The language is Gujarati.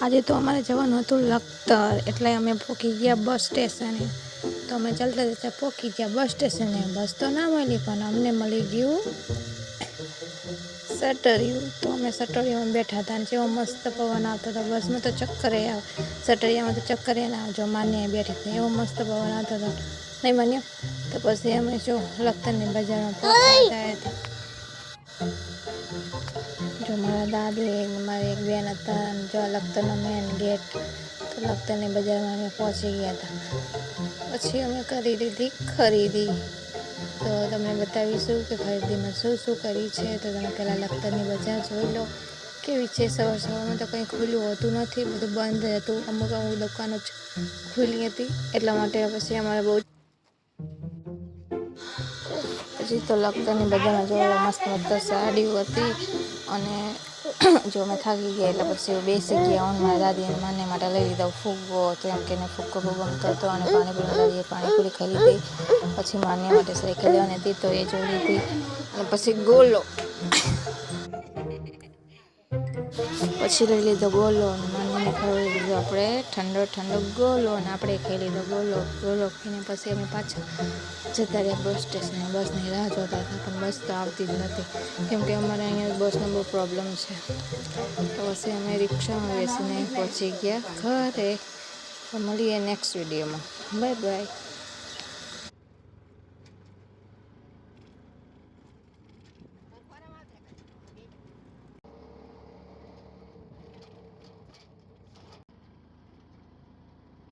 આજે તો અમારે જવાનું હતું લખતર, એટલે અમે પહોંચી ગયા બસ સ્ટેશને. તો અમે ચાલતા જતા પહોંચી ગયા બસ સ્ટેશને. બસ તો ના મળી, પણ અમને મળી ગયું સટરિયું. તો અમે સટરિયામાં બેઠા હતા અને જેવો મસ્ત પવન આવતો હતો. બસમાં તો ચક્કરે આવે, સટરિયામાં તો ચક્કરે ના આવે. જો માન્ય બેઠી હતી, એવો મસ્ત પવન આવતો હતો. નહીં માન્યો તો પછી અમે જો લખતરની બજારમાં પહોંચતા હતા. જો મારા દાદી ને મારી એક બેન હતા, અને જો લખતરનો મેન ગેટ. તો લખતરની બજારમાં અમે પહોંચી ગયા હતા. પછી અમે કરી લીધી ખરીદી. તો તમને બતાવીશું કે ખરીદીમાં શું શું કરી છે. તો તમે પહેલાં લખતરની બજાર જોઈ લો કેવી છે. સવારમાં તો કંઈ ખુલ્લું હોતું નથી, બધું બંધ હતું. અમુક દુકાનો જ ખુલ્લી હતી, એટલા માટે પછી અમારે બહુ પછી તો લખતરની બજારમાં જોયેલો મસ્ત મસ્ત સાડીઓ હતી. અને જો અમે થાકી ગયા એટલે પછી બેસી ગયા. હું મારા દાદી અને માને માટે લઈ લીધો ફુગ્ગો, કેમ કે એને ફુગ્ગો બહુ ગમતો હતો. અને પાણીપુરી દાદીએ પાણીપુરી ખાઈ લીધી. પછી માને માટે સાયકલ લેવાની હતી તો એ જોઈ લીધી. અને પછી ગોલો, પછી લઈ લીધો ગોલો. અને માને ખાઈ લીધો આપણે ઠંડો ઠંડો ગોલો. અને આપણે ખાઈ લીધો ગોલો. ગોલો ખાઈને પછી અમે પાછા જતા રહ્યા બસ સ્ટેશને. બસની રાહ જોતા હતા, પણ બસ તો આવતી જ નથી, કેમ કે અમારે અહીંયા બસનો બહુ પ્રોબ્લેમ છે. તો પછી અમે રિક્ષામાં બેસીને પહોંચી ગયા ઘરે. તો મળીએ નેક્સ્ટ વિડીયોમાં. Bye bye.